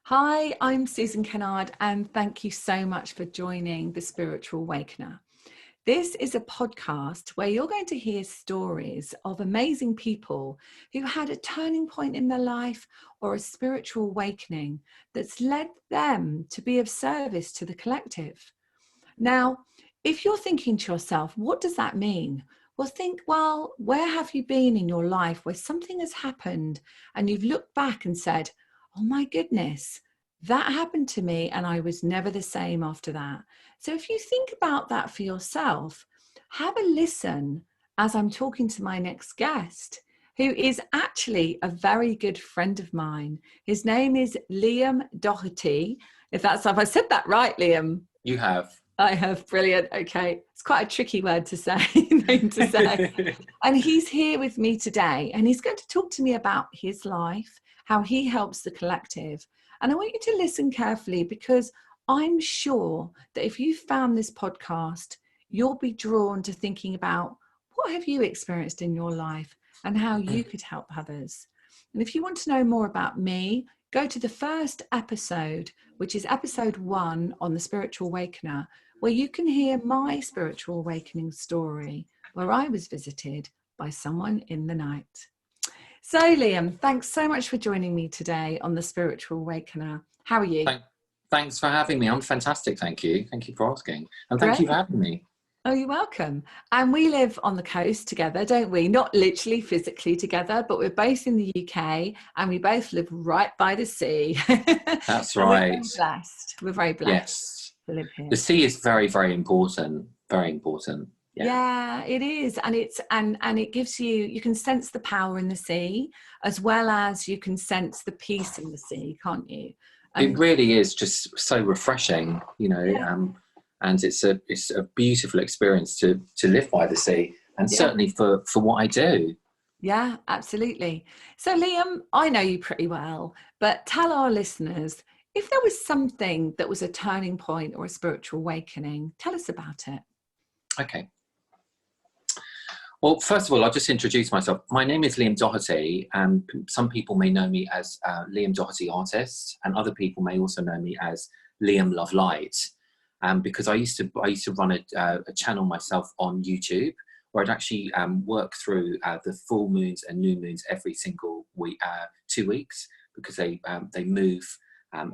Hi, I'm Susan Kennard, and thank you so much for joining the Spiritual Awakener. This is a podcast where you're going to hear stories of amazing people who had a turning point in their life or a spiritual awakening that's led them to be of service to the collective. Now, if you're thinking to yourself, what does that mean? Well, think, where have you been in your life where something has happened and you've looked back and said, oh my goodness, that happened to me and I was never the same after that. So if you think about that for yourself, have a listen as I'm talking to my next guest, who is actually a very good friend of mine. His name is Liam Doherty. If I said that right, Liam. You have. I have. Brilliant. Okay. It's quite a tricky word to say, name to say. And he's here with me today, and he's going to talk to me about his life, how he helps the collective. And I want you to listen carefully, because I'm sure that if you found this podcast, you'll be drawn to thinking about what have you experienced in your life and how you could help others. And if you want to know more about me, go to the first episode, which is episode 1 on the Spiritual Awakener, where you can hear my spiritual awakening story, where I was visited by someone in the night. So Liam, thanks so much for joining me today on the Spiritual Awakener. How are you? Thanks for having me. I'm fantastic, thank you. Thank you for asking. And thank Great. you for having me. Oh, you're welcome. And we live on the coast together, don't we? Not literally physically together, but we're both in the UK and we both live right by the sea. That's So right. We're very blessed. We're very blessed Yes. to live here. The sea is very, very important. Very important. Yeah, it is. And it gives you can sense the power in the sea, as well as you can sense the peace in the sea, can't you? It really is just so refreshing, and it's a beautiful experience to live by the sea, and certainly for what I do. Yeah, absolutely. So Liam, I know you pretty well, but tell our listeners, if there was something that was a turning point or a spiritual awakening, tell us about it. Okay. Well, first of all, I'll just introduce myself. My name is Liam Doherty, and some people may know me as Liam Doherty Artist, and other people may also know me as Liam Love Light, because I used to run a channel myself on YouTube, where I'd actually work through the full moons and new moons every single week, 2 weeks, because they move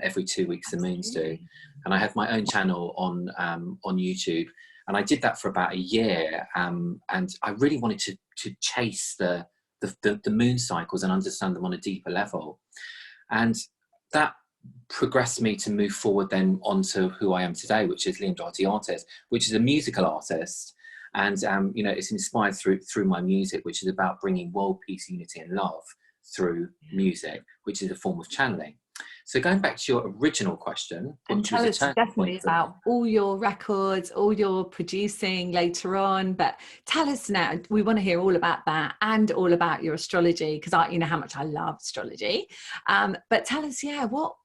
every 2 weeks. The moons do, and I have my own channel on YouTube. And I did that for about a year, and I really wanted to chase the moon cycles and understand them on a deeper level. And that progressed me to move forward then onto who I am today, which is Liam Doherty Artist, which is a musical artist. And it's inspired through my music, which is about bringing world peace, unity, and love through music, which is a form of channeling. So going back to your original question, and tell us definitely about all your records, all your producing later on, but tell us now, we want to hear all about that and all about your astrology, because you know how much I love astrology. But tell us,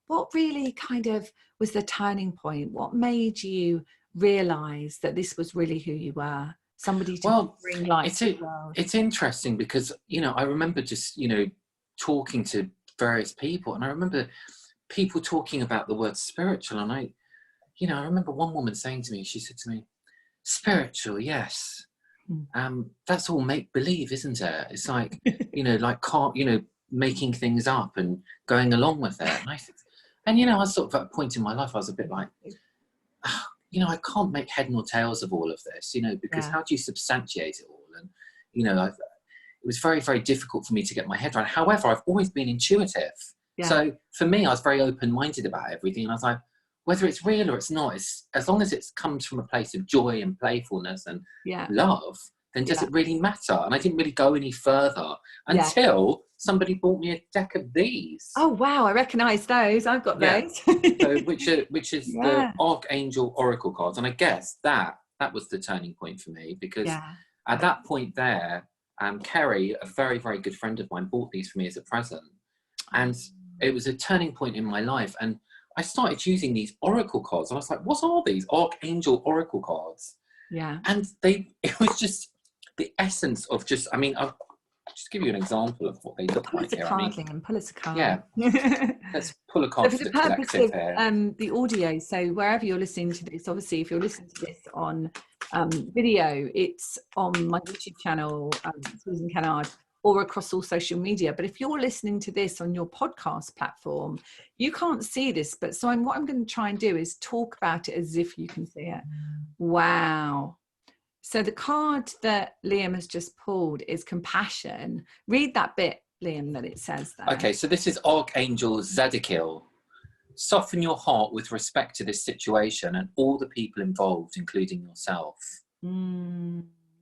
what really kind of was the turning point? What made you realize that this was really who you were? Somebody to bring light to the world. It's interesting because, I remember just, talking to various people, and I remember people talking about the word spiritual, and I remember one woman saying to me, she said to me, spiritual, yes, that's all make-believe, isn't it? It's like making things up and going along with it. And I was sort of at a point in my life, I was a bit like, I can't make head nor tails of all of this, because how do you substantiate it all? And it was very, very difficult for me to get my head around. However, I've always been intuitive. Yeah. So for me, I was very open-minded about everything. And I was like, whether it's real or it's not, as long as it comes from a place of joy and playfulness and love, then does it really matter? And I didn't really go any further until somebody bought me a deck of these. Oh, wow. I recognise those. I've got those. So, which is the Archangel Oracle cards. And I guess that was the turning point for me, because at that point there, Kerry, a very, very good friend of mine, bought these for me as a present. And it was a turning point in my life. And I started using these oracle cards. And I was like, what are these? Archangel Oracle cards. Yeah. And it was just the essence of just give you an example of what they look Pull like us a here. card, Liam. Pull us a Yeah, card. let's pull a So card for for the the purpose collective of here. the audio, so wherever you're listening to this, obviously if you're listening to this on video, it's on my YouTube channel, Susan Kennard, or across all social media. But if you're listening to this on your podcast platform, you can't see this. But so what I'm going to try and do is talk about it as if you can see it. Wow. So the card that Liam has just pulled is compassion. Read that bit, Liam, that it says there. Okay, so this is Archangel Zadkiel. Soften your heart with respect to this situation and all the people involved, including yourself.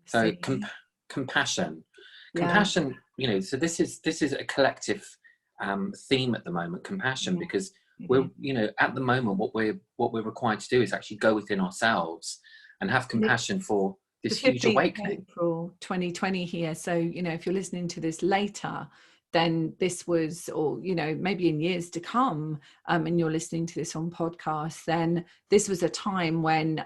So compassion. Yeah. Compassion, you know, so this is a collective theme at the moment, compassion, because we're, you know, at the moment what we're required to do is actually go within ourselves and have compassion for this huge awakening. April 2020 here. So, you know, if you're listening to this later, then this was, or, you know, maybe in years to come, and you're listening to this on podcasts, then this was a time when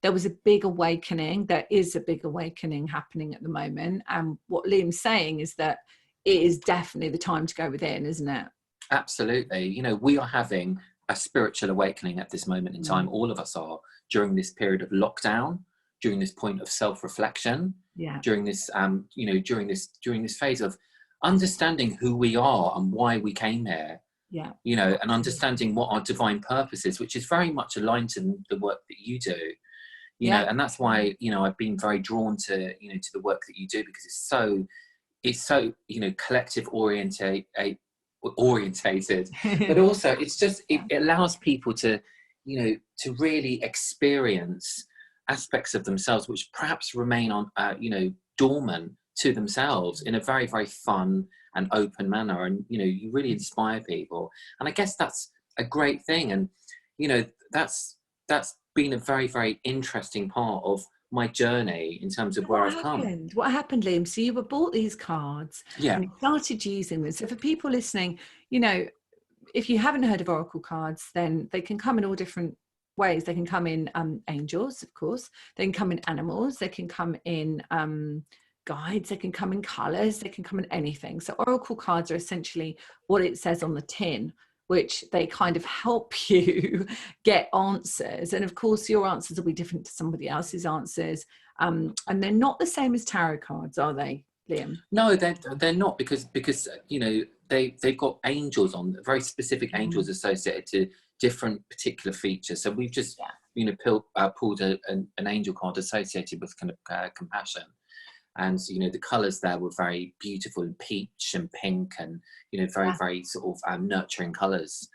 there was a big awakening. There is a big awakening happening at the moment. And what Liam's saying is that it is definitely the time to go within, isn't it? Absolutely. You know, we are having a spiritual awakening at this moment in time. All of us are, during this period of lockdown, during this point of self-reflection, during this, you know, during this phase of understanding who we are and why we came here, you know, and understanding what our divine purpose is, which is very much aligned to the work that you do, you know, and that's why, you know, I've been very drawn to, you know, to the work that you do, because it's so, you know, collective orientated, but also it's just, it allows people to, you know, to really experience aspects of themselves which perhaps remain on, you know, dormant to themselves in a very, very fun and open manner. And, you know, you really inspire people. And I guess that's a great thing. And, you know, that's been a very, very interesting part of my journey in terms of where I've come. What happened, Liam? So you were bought these cards and you started using them. So for people listening, you know, if you haven't heard of Oracle cards, then they can come in all different ways. They can come in angels, of course. They can come in animals. They can come in guides. They can come in colors. They can come in anything. So Oracle cards are essentially what it says on the tin, which they kind of help you get answers. And of course, your answers will be different to somebody else's answers. And they're not the same as tarot cards, are they, Liam? No, they're not, because you know, they've got angels on, very specific angels associated to different particular features. So we've just, you know, pulled an angel card associated with kind of compassion. And, you know, the colours there were very beautiful, and peach and pink, and, you know, very, very sort of nurturing colours.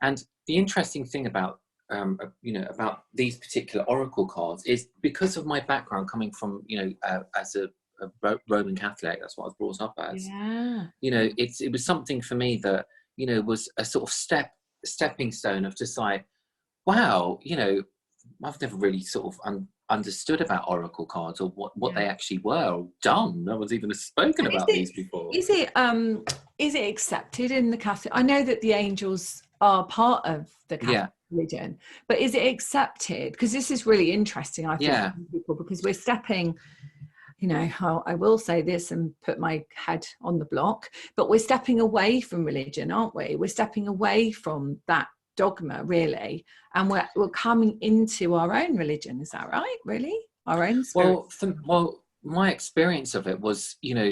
And the interesting thing about, you know, about these particular oracle cards is because of my background coming from, you know, as a Roman Catholic, that's what I was brought up as. You know, it was something for me that, you know, was a sort of stepping stone of just like, wow, you know, I've never really sort of understood about oracle cards, or what they actually were, or done. No one's even spoken about these before. Is it accepted in the Catholic? I know that the angels are part of the Catholic religion, but is it accepted? Because this is really interesting, I think, for people, because we're stepping, you know, I will say this and put my head on the block, but we're stepping away from religion, aren't we? We're stepping away from that dogma, really, and we're coming into our own religion. Is that right? Really, our own spirit? Well, my experience of it was, you know,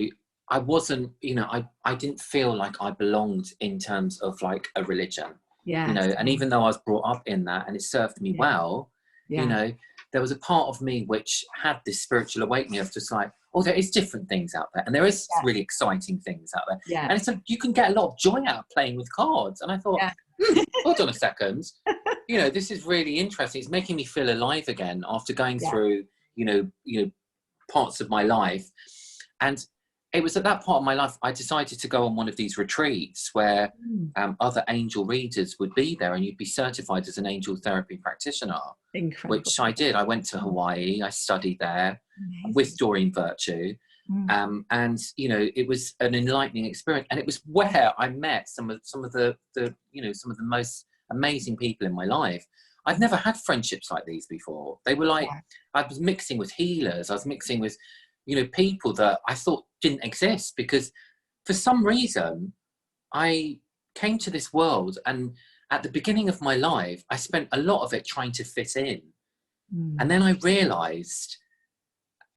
I wasn't, you know, I didn't feel like I belonged in terms of like a religion, you know, and even though I was brought up in that and it served me well, you know, there was a part of me which had this spiritual awakening of just like, oh, there is different things out there, and there is really exciting things out there, and it's like, you can get a lot of joy out of playing with cards. And I thought, hold on a second, you know, this is really interesting. It's making me feel alive again after going through, you know, parts of my life. And it was at that part of my life I decided to go on one of these retreats where other angel readers would be there, and you'd be certified as an angel therapy practitioner. Incredible. Which I did. I went to Hawaii. I studied there with Doreen Virtue. And, you know, it was an enlightening experience. And it was where I met some of the you know, some of the most amazing people in my life. I've never had friendships like these before. They were like, I was mixing with healers. I was mixing with, you know, people that I thought didn't exist, because for some reason I came to this world, and at the beginning of my life I spent a lot of it trying to fit in. And then I realized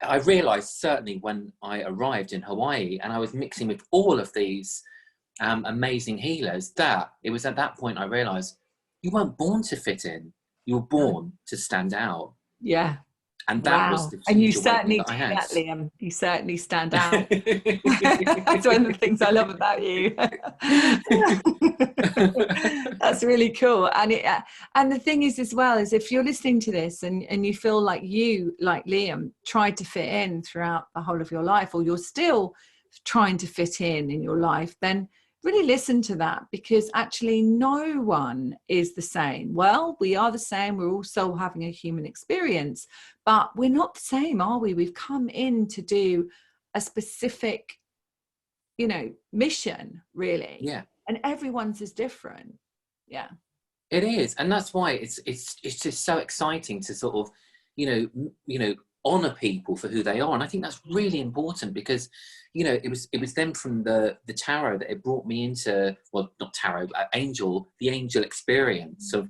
certainly when I arrived in Hawaii and I was mixing with all of these amazing healers, that it was at that point I realized you weren't born to fit in, you were born to stand out. Yeah. And that was Wow. the And you huge awakening certainly that I do had. that, Liam. You certainly stand out. That's one of the things I love about you. That's really cool. And the thing is as well, is if you're listening to this and you feel like you, like Liam, tried to fit in throughout the whole of your life, or you're still trying to fit in your life, then really listen to that, because actually no one is the same. Well, we are the same. We're also having a human experience, but we're not the same, are we? We've come in to do a specific, mission, really. Yeah. And everyone's is different. Yeah. It is. And that's why it's just so exciting to sort of, honor people for who they are. And I think that's really important, because it was then from the tarot that it brought me into, well, not tarot, but the angel experience of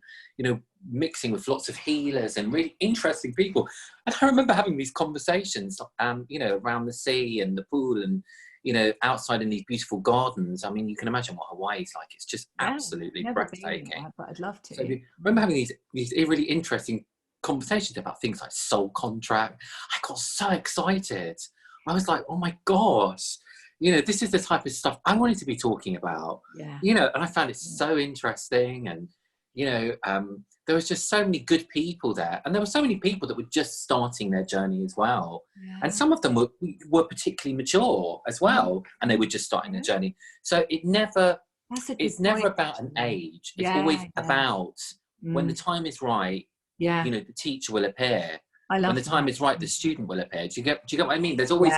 mixing with lots of healers and really interesting people. And I remember having these conversations around the sea and the pool, and outside in these beautiful gardens. I mean, you can imagine what Hawaii's like. It's just absolutely breathtaking. But I'd love to. So I remember having these really interesting conversations about things like soul contract. I got so excited. I was like, oh my gosh, this is the type of stuff I wanted to be talking about. Yeah. And I found it so interesting. And, there was just so many good people there. And there were so many people that were just starting their journey as well. Yeah. And some of them were particularly mature as well. And they were just starting their journey. So it's never about an age. It's always about when the time is right. Yeah. The teacher will appear. When the time is right, the student will appear. Do you get what I mean? There's always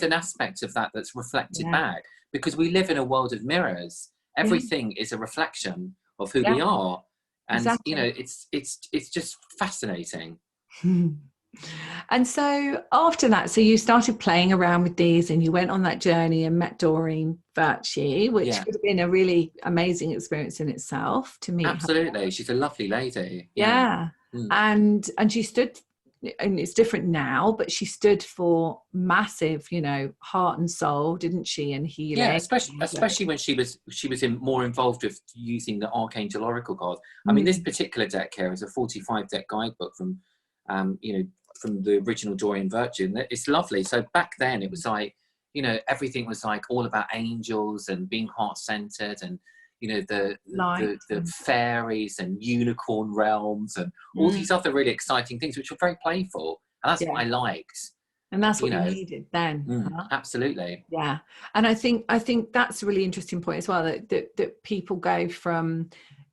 an aspect of that that's reflected back, because we live in a world of mirrors. Everything is a reflection of who we are. And it's just fascinating. And so after that, so you started playing around with these, and you went on that journey and met Doreen Virtue, which would have been a really amazing experience in itself to meet. Absolutely. Her. She's a lovely lady. Yeah. And she stood, and it's different now, but she stood for massive, heart and soul, didn't she? And healing. Yeah, especially when she was more involved with using the Archangel Oracle cards. I mean, this particular deck here is a 45 deck guidebook from from the original Doreen Virtue, and it's lovely. So back then it was like, everything was like all about angels and being heart-centered, and the fairies and unicorn realms and all these other really exciting things, which were very playful, and that's what I liked. And that's what you needed then. Absolutely. Yeah. And I think that's a really interesting point as well, that people go from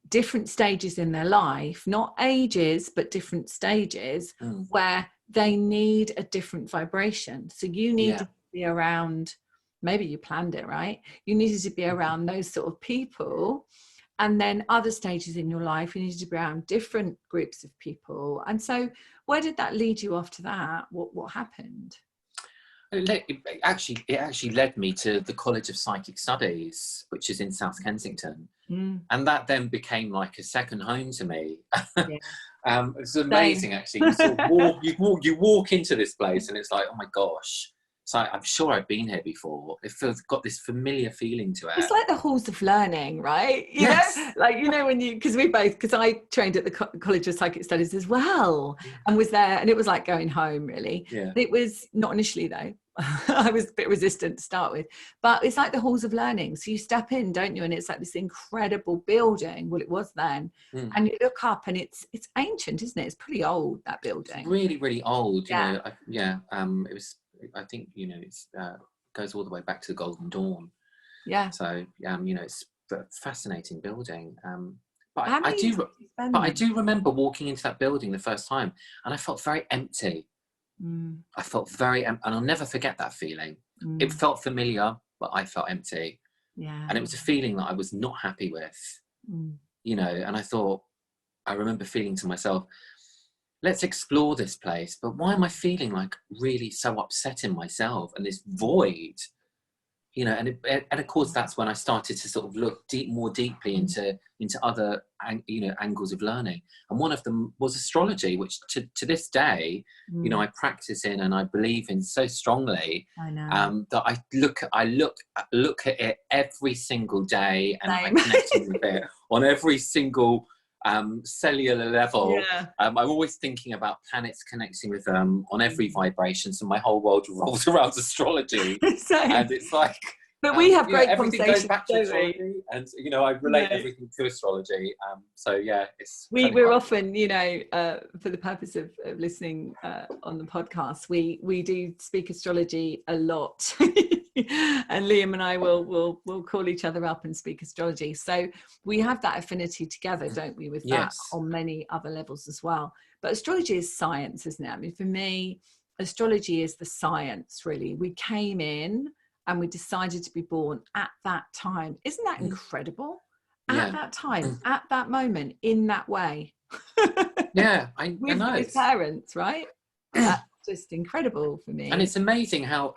different stages in their life, not ages, but different stages where they need a different vibration. So you need to be around, maybe you planned it, right? You needed to be around those sort of people. And then other stages in your life, you needed to be around different groups of people. And so where did that lead you after that? What happened? It actually led me to the College of Psychic Studies, which is in South Kensington. And that then became like a second home to me. It's amazing, actually. You walk into this place and it's like, oh my gosh. So I'm sure I've been here before. It feels got this familiar feeling to it. It's like the halls of learning, right? You know, like, because I trained at the College of Psychic Studies as well, and was there, and it was like going home, really. Yeah. It was not initially though. I was a bit resistant to start with, but it's like the halls of learning. So you step in, don't you? And it's like this incredible building. Well, it was then, and you look up, and it's ancient, isn't it? It's pretty old, that building. It's really, really old. It was. I think it's goes all the way back to the Golden Dawn. Yeah. So it's a fascinating building. But I do remember walking into that building the first time, and I felt very empty. I felt very and I'll never forget that feeling. It felt familiar, but I felt empty. Yeah. And it was a feeling that I was not happy with. And I remember feeling to myself, let's explore this place. But why am I feeling like really so upset in myself and this void? You know, and of course that's when I started to sort of look more deeply into other angles of learning, and one of them was astrology, which to this day, you know, I practice in and I believe in so strongly. I know. That I look at it every single day, and Same. I connect with it on every single cellular level. Yeah. I'm always thinking about planets connecting with them on every vibration, so my whole world revolves around astrology. Same. And it's like, but we have great everything conversations, goes back to astrology, and you know, I relate everything to astrology. So yeah, it's we're often, you know, for the purpose of listening on the podcast, we do speak astrology a lot. And Liam and I will call each other up and speak astrology. So we have that affinity together, don't we, with that on many other levels as well. But astrology is science, isn't it? I mean, for me, astrology is the science, really. We came in and we decided to be born at that time. Isn't that incredible? At that time, at that moment, in that way. Yeah, I with know. those parents, right? That's just incredible for me. And it's amazing how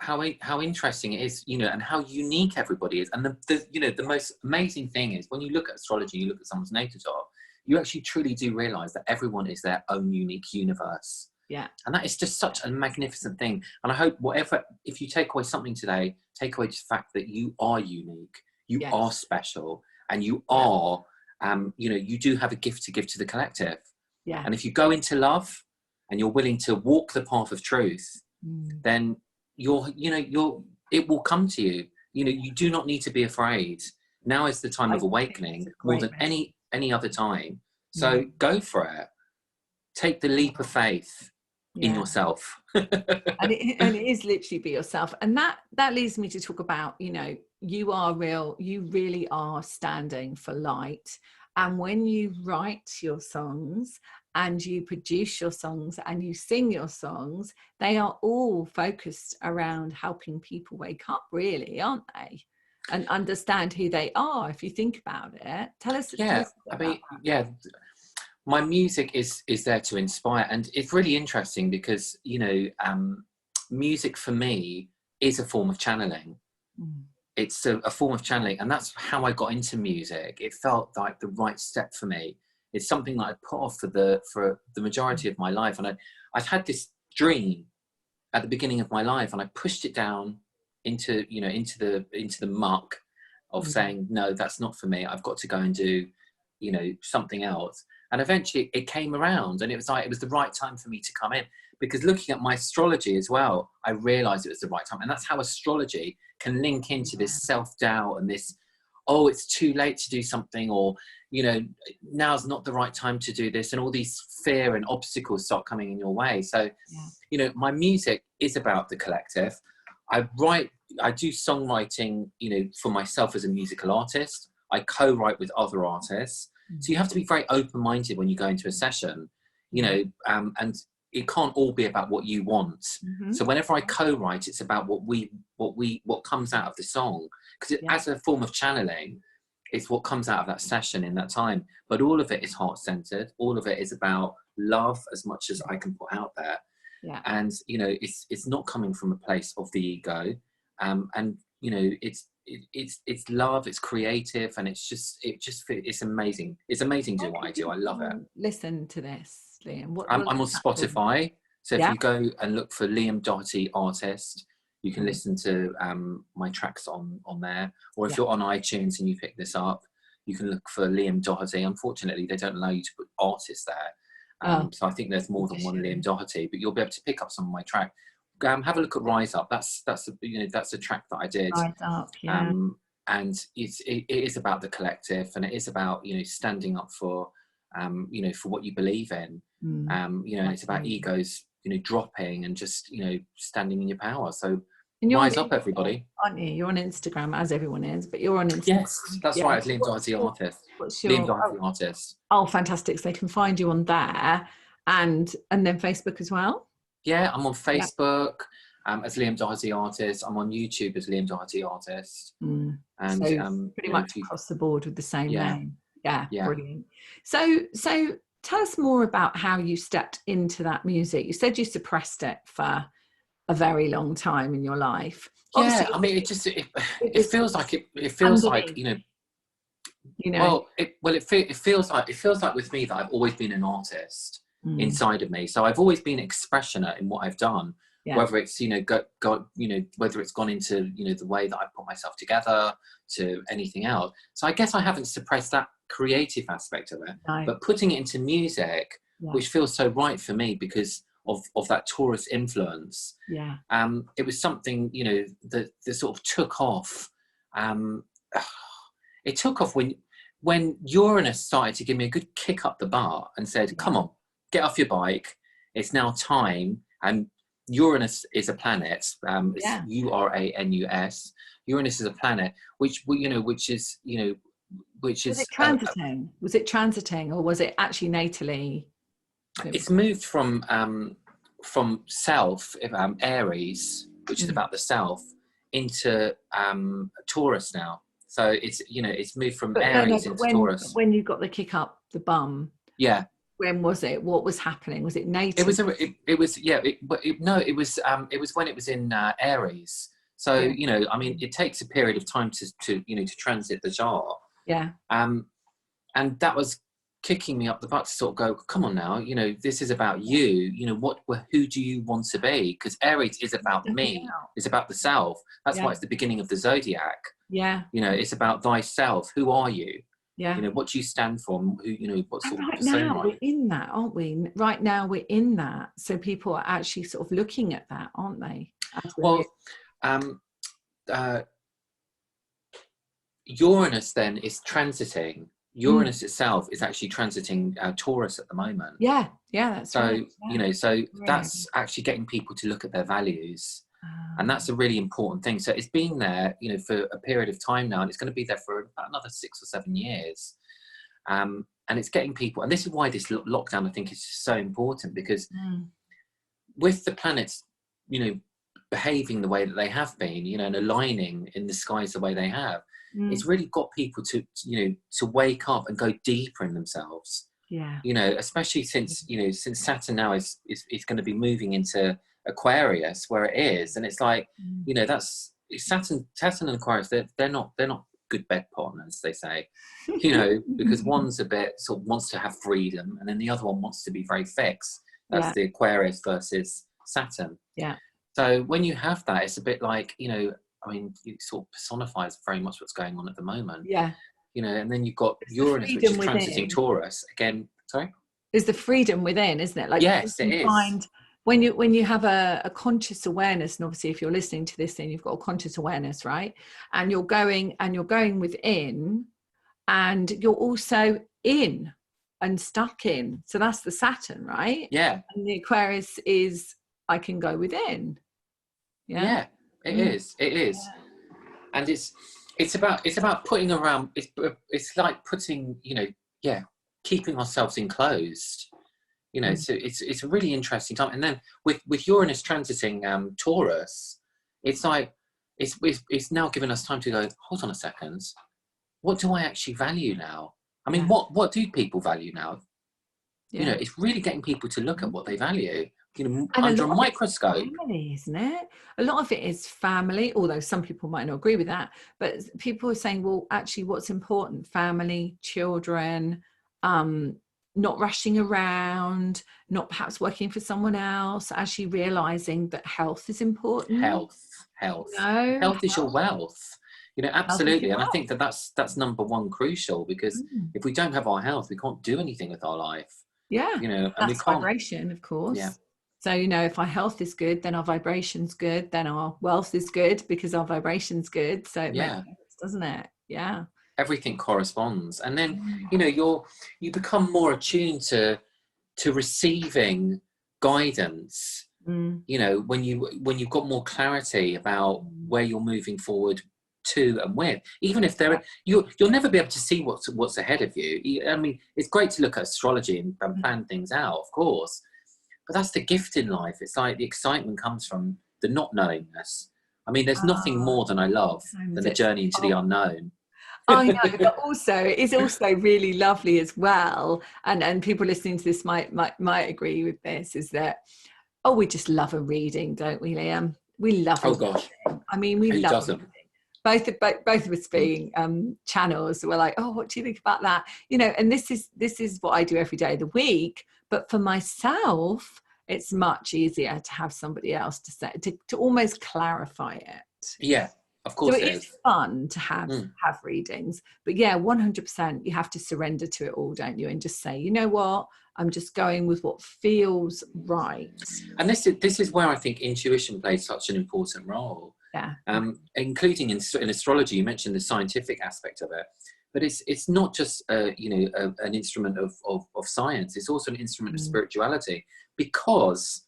interesting it is, you know, and how unique everybody is. And the you know, the most amazing thing is when you look at astrology, you look at someone's natal chart, you actually truly do realize that everyone is their own unique universe. Yeah. And that is just such a magnificent thing. And I hope if you take away something today, take away the fact that you are unique, you are special, and you are, you know, you do have a gift to give to the collective. Yeah. And if you go into love and you're willing to walk the path of truth, then it will come to you. You know, you do not need to be afraid. Now is the time of awakening more than any other time. So go for it. Take the leap of faith in yourself. and it is literally be yourself. And that leads me to talk about, you know, you are real, you really are standing for light. And when you write your songs and you produce your songs and you sing your songs, they are all focused around helping people wake up, really, aren't they? And understand who they are, if you think about it. Tell us my music is there to inspire, and it's really interesting because, you know, music for me is a form of channeling. It's a form of channeling, and that's how I got into music. It felt like the right step for me. It's something that I put off for the majority of my life, and I'd had this dream at the beginning of my life, and I pushed it down into the muck of saying, no, that's not for me. I've got to go and do, you know, something else. And eventually it came around, and it was the right time for me to come in, because looking at my astrology as well, I realized it was the right time. And that's how astrology can link into this self-doubt and this, oh, it's too late to do something, or, you know, now's not the right time to do this, and all these fear and obstacles start coming in your way. So, you know, my music is about the collective. I do songwriting, you know, for myself as a musical artist. I co-write with other artists. So you have to be very open-minded when you go into a session, you know, and it can't all be about what you want. So whenever I co-write, it's about what comes out of the song, because as a form of channeling, it's what comes out of that session in that time. But all of it is heart-centered. All of it is about love as much as I can put out there. And, you know, it's not coming from a place of the ego. And, you know, it's love, it's creative, and it's amazing. It's amazing doing what I do. I love it. Listen to this, Liam. I'm on Spotify, so if you go and look for Liam Doherty artist, you can listen to my tracks on there. Or if you're on iTunes and you pick this up, you can look for Liam Doherty. Unfortunately, they don't allow you to put artists there, so I think there's more than one Liam Doherty, but you'll be able to pick up some of my track. Have a look at Rise Up. That's a track that I did. Rise Up, and it is about the collective, and it is about, you know, standing up for, you know, for what you believe in. You know, and it's about egos, you know, dropping and just, you know, standing in your power. So rise up, everybody. Aren't you? You're on Instagram, as everyone is, but you're on Instagram. Yes, that's right. It's Liam Doherty Artist. Liam Doherty Artist. Oh, fantastic! So they can find you on there, and then Facebook as well. Yeah, I'm on Facebook as Liam Doherty Artist. I'm on YouTube as Liam Doherty Artist. And so pretty much across the board with the same name. Yeah, brilliant. So tell us more about how you stepped into that music. You said you suppressed it for a very long time in your life. Yeah, Obviously, I mean, it it was feels like it feels like, underneath, you know, you know. it feels like with me that I've always been an artist Mm, inside of me. So I've always been expressionate in what I've done, yeah, whether it's, you know, whether it's gone into, you know, the way that I put myself together to anything else. So I guess I haven't suppressed that creative aspect of it, no, but putting it into music, yeah, which feels so right for me because of that Taurus influence. yeah, It was something, you know, that sort of took off. Um, it took off when Uranus started to give me a good kick up the bar and said, yeah, "Come on, get off your bike. It's now time." And Uranus is a planet. It's yeah. Uranus. Uranus is a planet, which you know, which is you know, which Was is it transiting? Was it transiting, or was it actually natally? it's moved from self, Aries, which is Mm. about the self, into Taurus now. So it's, you know, it's moved from But no, no. Aries But into Taurus. when you got the kick up the bum, Yeah, when was it? What was happening? Was it it natal? was it was yeah no, it was when it was in Aries. So Yeah, you know, I mean, it takes a period of time to you know, to transit the chart. yeah, Um, and that was kicking me up the butt to sort of go, come on now, you know, this is about you, you know, who do you want to be? Because Aries is about stepping me, out. it's about the self. That's Yeah, why it's the beginning of the zodiac. yeah, You know, it's about thyself. Who are you? You yeah. know, what do you stand for? And who, you know, what And sort of right persona now are we're you? in that, aren't we? Right now we're in that. So people are actually sort of looking at that, aren't they? As we're Well, um, uh, Uranus then is transiting. Mm. Uranus itself is actually transiting Taurus at the moment. Yeah, yeah, that's right. So, you Yeah, know, so yeah. that's actually getting people to look at their values. And Um, that's a really important thing. So it's been there, you know, for a period of time now, and it's going to be there for about another 6 or 7 years. And it's getting people, and this is why this lockdown, I think, is so important, because mm, with the planets, you know, behaving the way that they have been, you know, and aligning in the skies the way they have, mm, it's really got people to, you know, to wake up and go deeper in themselves. yeah. You know, especially since, you know, since Saturn now is going to be moving into Aquarius, where it is, and it's like, Mm. you know, that's Saturn and Aquarius, they're not good bed partners, they say, you know, because one's a bit sort of wants to have freedom, and then the other one wants to be very fixed. That's Yeah, the Aquarius versus Saturn. yeah. So when you have that, it's a bit like, you know, I mean, it sort of personifies very much what's going on at the moment, Yeah. you know. And then you've got It's the Uranus, which freedom is transiting within. Taurus again. Sorry. There's the freedom within, isn't it? Like you Yes, it can is. find when you have a conscious awareness, and obviously if you're listening to this, then you've got a conscious awareness, right? And you're going within, and you're also in and stuck in. So that's the Saturn, right? Yeah, And the Aquarius is I can go within. Yeah. yeah, it Mm. is. It is, and it's about putting around. It's like putting, you know, yeah, keeping ourselves enclosed. You know, Mm. so it's a really interesting time. And then with Uranus transiting Taurus, it's like it's now giving us time to go, hold on a second, what do I actually value now? I mean, Yeah. what do people value now? You know, Yeah. it's really getting people to look at what they value, you know, And a under a lot of it's microscope. family, isn't it? A lot of it is family, although some people might not agree with that. But people are saying, well, actually, what's important? Family, children, um, not rushing around, not perhaps working for someone else, actually realizing that health is important. Health, health, No, health is your wealth. You know, health is your absolutely. And I wealth. think that that's number one crucial, because Mm. if we don't have our health, we can't do anything with our life. Yeah, You know, and we that's can't. vibration, of Yeah, course. So, if our health is good, then our vibration's good, then our wealth is good because our vibration's good. So it makes yeah. sense, doesn't it? Yeah. Everything corresponds, and then, Mm. you know, you become more attuned to receiving guidance, Mm. you know, when you've got more clarity about Mm. where you're moving forward to and with, even if Yeah. you'll never be able to see what's ahead of you. I mean, it's great to look at astrology and Mm. plan things out, of course, but that's the gift in life. It's like the excitement comes from the not knowingness. I mean, there's nothing Oh, more than I love sometimes than the it's, journey into the oh, unknown. I know, but also it's also really lovely as well. And people listening to this might agree with this, is that, oh, we just love a reading, don't we, Liam? We love a Oh gosh, reading. I mean, we who love a doesn't? reading. Both of us being channels, we're like, oh, what do you think about that? You know, and this is what I do every day of the week. But for myself, it's much easier to have somebody else to say, to almost clarify it. Yeah, of So course it it is is. fun to have readings, but yeah, 100% you have to surrender to it all, don't you? And just say, you know what, I'm just going with what feels right. And this is where I think intuition plays such an important role. Yeah. Including in astrology. You mentioned the scientific aspect of it, but it's not just an instrument of science. It's also an instrument of spirituality, because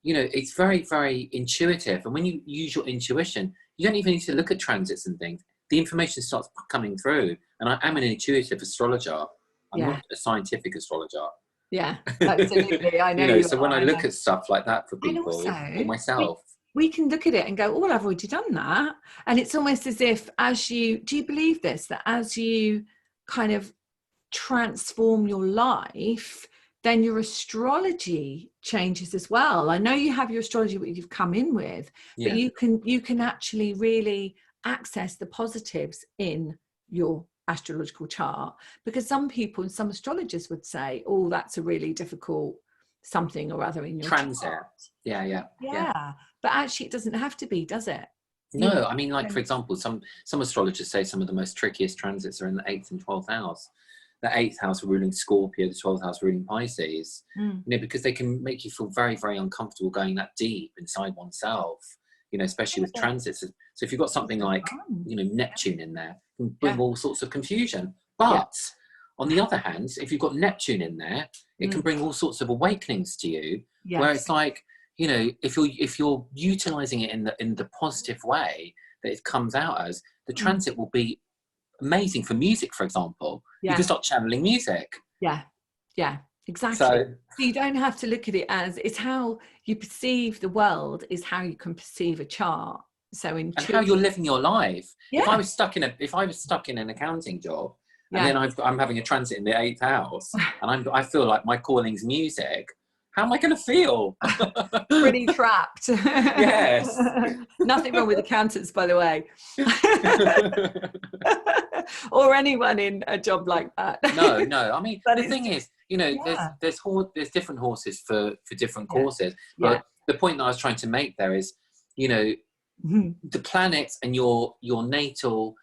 it's very, very intuitive. And when you use your intuition, you don't even need to look at transits and things. The information starts coming through. And I am an intuitive astrologer. I'm not a scientific astrologer. Yeah, absolutely. I know you So are. when I look at stuff like that for And people also, or myself, we can look at it and go, oh, I've already done that. And it's almost as if do you believe this, that as you kind of transform your life, then your astrology changes as well. I know you have your astrology, what you've come in with, but you can actually really access the positives in your astrological chart, because some people and some astrologers would say, oh, that's a really difficult something or other in your transit. chart. Yeah. But actually it doesn't have to be, does it? No, I mean, like, for example, some astrologers say some of the most trickiest transits are in the 8th and 12th house. The 8th house ruling Scorpio, the 12th house ruling Pisces, because they can make you feel very, very uncomfortable going that deep inside oneself, especially with transits. So if you've got something like, Neptune in there, it can bring all sorts of confusion. But on the other hand, if you've got Neptune in there, it can bring all sorts of awakenings to you, where it's like, if you're utilizing it in the positive way that it comes out as, the transit will be amazing for music, for example. You can start channeling music. Yeah, exactly. So you don't have to look at it as, it's how you perceive the world is how you can perceive a chart. So and how you're living your life. Yeah. If I was stuck in an accounting job, and then I'm having a transit in the 8th house, and I feel like my calling's music, how am I going to feel? Pretty trapped. Yes. Nothing wrong with accountants, by the way. Or anyone in a job like that. No. I mean, the thing is, there's different horses for different courses. But the point that I was trying to make there is, the planets and your natal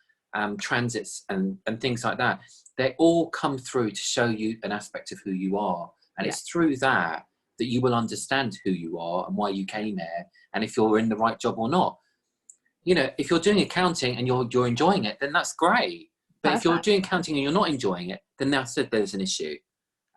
transits and things like that, they all come through to show you an aspect of who you are. And it's through that you will understand who you are and why you came here, and if you're in the right job or not. If you're doing accounting and you're enjoying it, then that's great. But if you're doing accounting and you're not enjoying it, then there's an issue.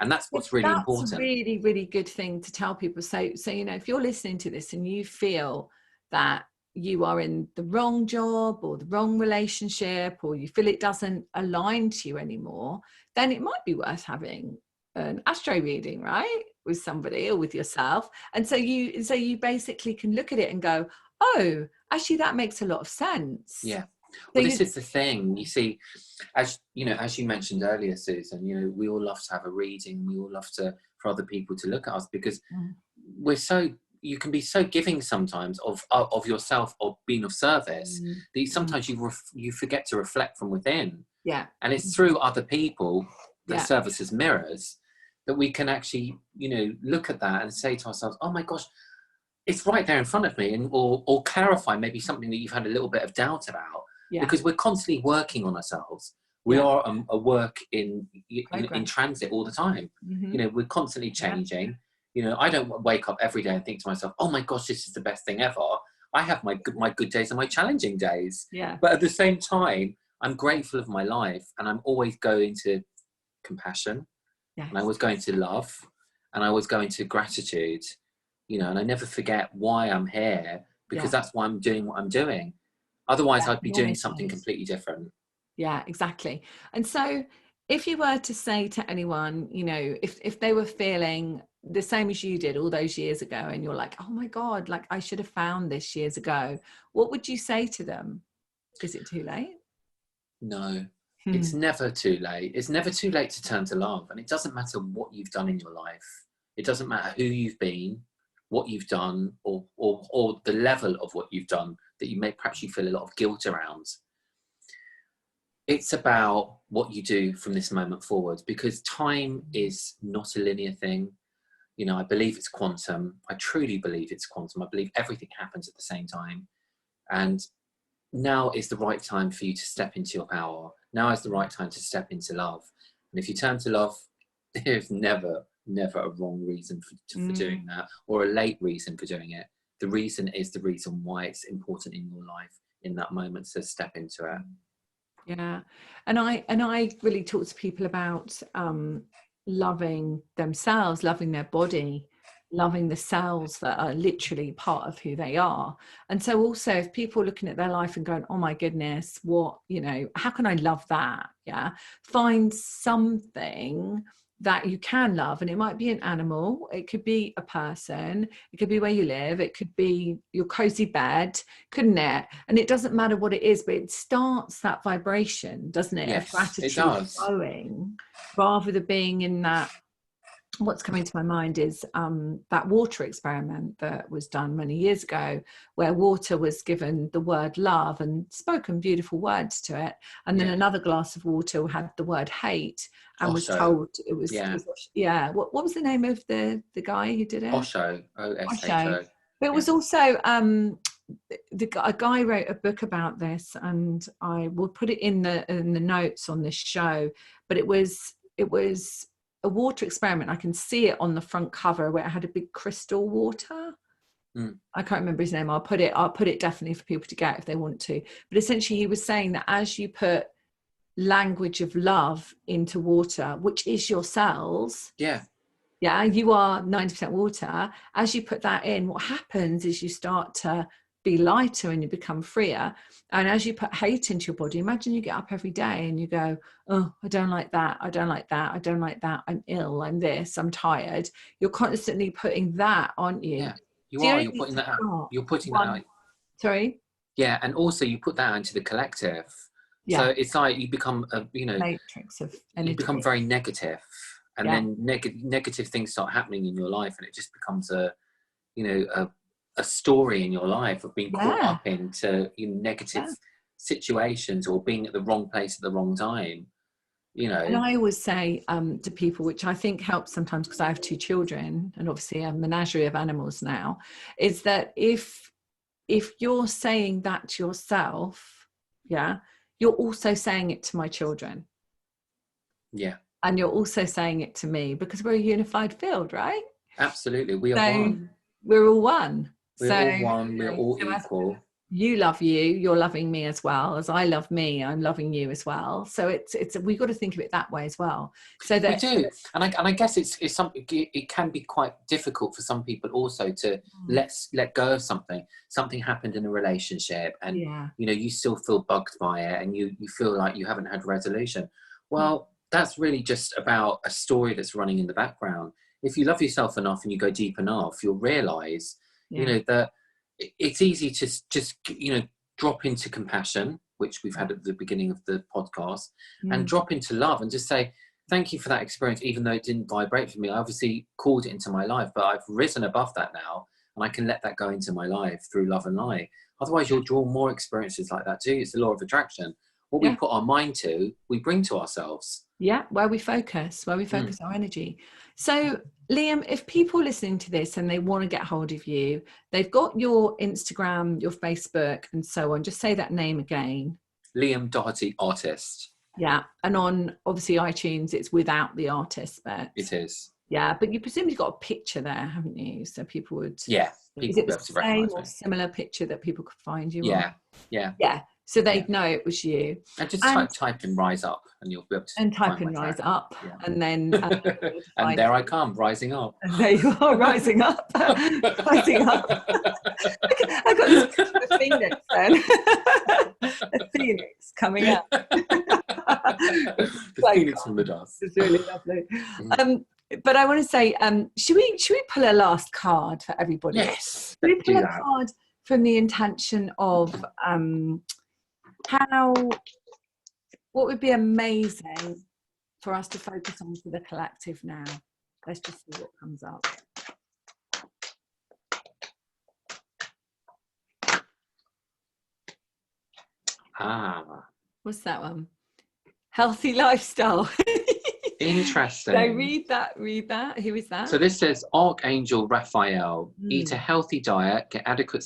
And that's what's really important. That's a really, really good thing to tell people. So if you're listening to this and you feel that you are in the wrong job or the wrong relationship, or you feel it doesn't align to you anymore, then it might be worth having an astro reading, right, with somebody or with yourself. And so you basically can look at it and go, oh, actually that makes a lot of sense. Yeah. Well, this is the thing. You see, as you mentioned earlier, Susan, we all love to have a reading. We all love for other people to look at us, because you can be so giving sometimes of yourself, or being of service, that sometimes you forget to reflect from within. Yeah. And it's through other people that serve us as mirrors that we can actually, look at that and say to ourselves, oh my gosh, it's right there in front of me, and or clarify maybe something that you've had a little bit of doubt about. Because we're constantly working on ourselves. We are a work in transit all the time. We're constantly changing. I don't wake up every day and think to myself, oh my gosh, this is the best thing ever. I have my good days and my challenging days. But at the same time, I'm grateful of my life, and I'm always going to compassion, and I always going to love, and I always going to gratitude, and I never forget why I'm here, because that's why I'm doing what I'm doing. Otherwise, I'd be doing something completely different. Yeah, exactly. And so if you were to say to anyone, if they were feeling the same as you did all those years ago, and you're like, oh my God, like I should have found this years ago, what would you say to them? Is it too late? No. It's never too late. It's never too late to turn to love. And it doesn't matter what you've done in your life. It doesn't matter who you've been, what you've done, or the level of what you've done that you may perhaps you feel a lot of guilt around. It's about what you do from this moment forward, because time is not a linear thing. You know, I believe it's quantum. I truly believe it's quantum. I believe everything happens at the same time. And now is the right time for you to step into your power. Now is the right time to step into love. And if you turn to love, there's never a wrong reason for doing that, or a late reason for doing it. The reason is the reason why it's important in your life in that moment to step into it. Yeah. And I really talk to people about loving themselves, loving their body, loving the cells that are literally part of who they are. And so also if people are looking at their life and going, oh my goodness, what, you know, how can I love that? Yeah. Find something that you can love. And it might be an animal, it could be a person, it could be where you live, it could be your cozy bed, couldn't it? And it doesn't matter what it is, but it starts that vibration, doesn't it? Yes, of gratitude it does. flowing, rather than being in that. What's coming to my mind is that water experiment that was done many years ago, where water was given the word love and spoken beautiful words to it, and then another glass of water had the word hate and was told it was what was the name of the guy who did it? Osho. Osho. But it was also a guy wrote a book about this, and I will put it in the notes on this show. But it was a water experiment. I can see it on the front cover where it had a big crystal water. I can't remember his name. I'll put it definitely for people to get if they want to. But essentially he was saying that as you put language of love into water, which is your cells, you are 90% water. As you put that in, what happens is you start to be lighter and you become freer. And as you put hate into your body, imagine you get up every day and you go, oh, I don't like that, I don't like that, I don't like that, I'm ill, I'm this, I'm tired. You're constantly putting that, aren't you? Yeah, you're putting that out. You're putting that out. Sorry? Yeah, and also you put that out into the collective. So it's like you become matrix of energy. You become very negative, and then negative things start happening in your life, and it just becomes a story in your life of being caught up into negative situations, or being at the wrong place at the wrong time. And I always say to people, which I think helps sometimes because I have 2 children and obviously a menagerie of animals now, is that if you're saying that to yourself, you're also saying it to my children. Yeah. And you're also saying it to me, because we're a unified field, right? Absolutely. We are one. We're all one. We're all one. We're all equal. You love you, you're loving me as well. As I love me, I'm loving you as well. So it's we've got to think of it that way as well. So that we do, and I guess it's something. It can be quite difficult for some people also to let go of something. Something happened in a relationship, and you still feel bugged by it, and you feel like you haven't had resolution. Well, that's really just about a story that's running in the background. If you love yourself enough and you go deep enough, you'll realize, that it's easy to just, drop into compassion, which we've had at the beginning of the podcast, and drop into love and just say, thank you for that experience, even though it didn't vibrate for me. I obviously called it into my life, but I've risen above that now, and I can let that go into my life through love and light. Otherwise, you'll draw more experiences like that too. It's the law of attraction. What we put our mind to, we bring to ourselves. Yeah, where we focus our energy. So, Liam, if people listening to this and they want to get hold of you, they've got your Instagram, your Facebook, and so on. Just say that name again. Liam Doherty, artist. Yeah, and on obviously iTunes, it's without the artist, but it is. Yeah, but you presumably got a picture there, haven't you? So people would. Yeah. Is it the same or similar picture that people could find you on? Yeah. So they'd know it was you. And just type in Rise Up and you'll be able to type in Rise Up. And then and there I come, rising up. And there you are, rising up. Rising up. I got this picture of a phoenix then. A phoenix coming up. The phoenix from the dust. It's really lovely. But I want to say, should we pull a last card for everybody? Yes. Should we pull a card from the intention of how What would be amazing for us to focus on for the collective now? Let's just see what comes up. What's that one? Healthy lifestyle. Interesting. So read that. Who is that? So this says Archangel Raphael, eat a healthy diet, get adequate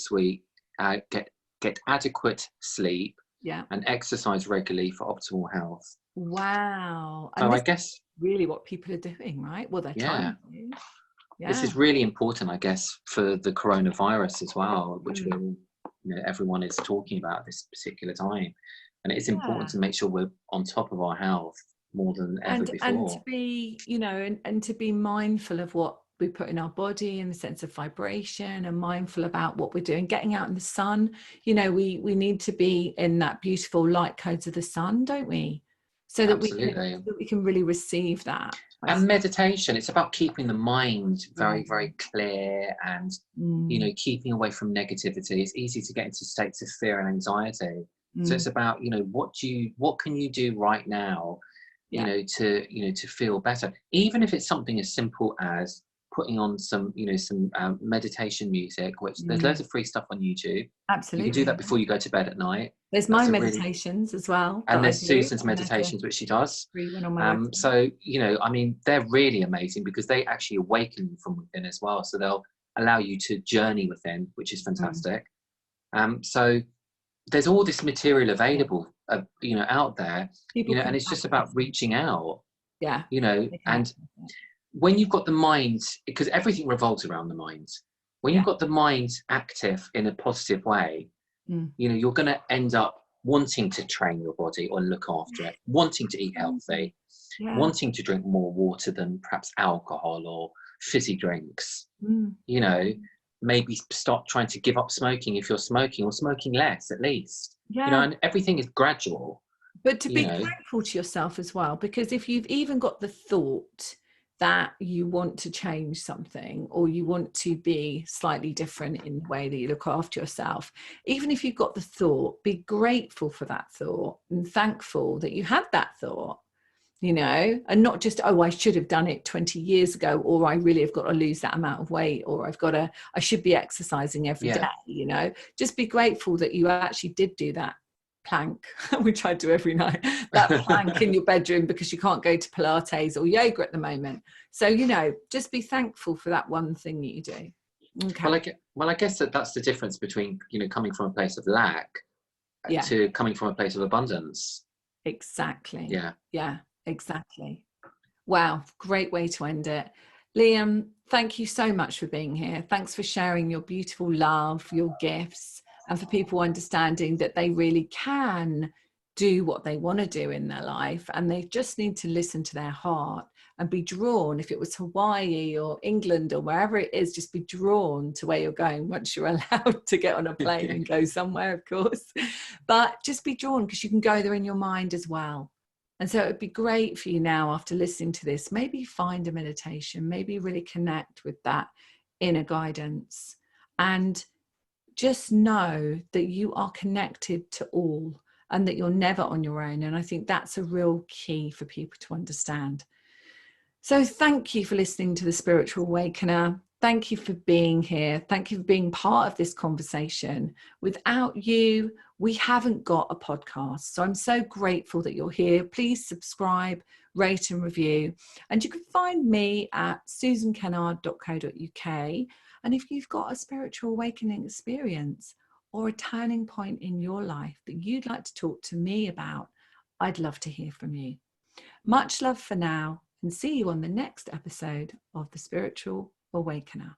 get adequate sleep, and exercise regularly for optimal health. Wow. So and I guess really what people are doing, right? Well, they're trying to. Yeah. This is really important, I guess, for the coronavirus as well, which everyone is talking about at this particular time. And it is important to make sure we're on top of our health more than ever before. And to be, and to be mindful of what we put in our body in the sense of vibration, and mindful about what we're doing, getting out in the sun. We need to be in that beautiful light codes of the sun, don't we? So that we can really receive that. And meditation, it's about keeping the mind very, very clear and, keeping away from negativity. It's easy to get into states of fear and anxiety. So it's about, what can you do right now, to feel better? Even if it's something as simple as putting on some meditation music, which there's loads of free stuff on YouTube. Absolutely. You can do that before you go to bed at night. There's my meditations as well. And there's Susan's meditations, which she does. So, they're really amazing because they actually awaken you from within as well. So they'll allow you to journey within, which is fantastic. So there's all this material available, out there, and it's just about reaching out. And when you've got the mind, because everything revolves around the mind, when you've got the mind active in a positive way, you're going to end up wanting to train your body or look after it, wanting to eat healthy, wanting to drink more water than perhaps alcohol or fizzy drinks, maybe start trying to give up smoking if you're smoking, or smoking less at least, and everything is gradual. But to be thankful to yourself as well, because if you've even got the thought that you want to change something, or you want to be slightly different in the way that you look after yourself, even if you've got the thought, be grateful for that thought and thankful that you had that thought, and not just, I should have done it 20 years ago, or I really have got to lose that amount of weight, or I should be exercising every day, just be grateful that you actually did do that plank, which I do every night, that plank in your bedroom, because you can't go to Pilates or yoga at the moment. So, just be thankful for that one thing that you do. Okay. Well, I guess that's the difference between, coming from a place of lack to coming from a place of abundance. Exactly. Yeah, exactly. Wow. Great way to end it. Liam, thank you so much for being here. Thanks for sharing your beautiful love, your gifts, and for people understanding that they really can do what they want to do in their life, and they just need to listen to their heart and be drawn. If it was Hawaii or England or wherever it is, just be drawn to where you're going once you're allowed to get on a plane and go somewhere, of course. But just be drawn, because you can go there in your mind as well. And so it would be great for you now, after listening to this, maybe find a meditation, maybe really connect with that inner guidance, and just know that you are connected to all, and that you're never on your own. And I think that's a real key for people to understand. So thank you for listening to the Spiritual Awakener. Thank you for being here. Thank you for being part of this conversation. Without you, we haven't got a podcast. So I'm so grateful that you're here. Please subscribe, rate and review. And you can find me at susankennard.co.uk. And if you've got a spiritual awakening experience or a turning point in your life that you'd like to talk to me about, I'd love to hear from you. Much love for now, and see you on the next episode of The Spiritual Awakener.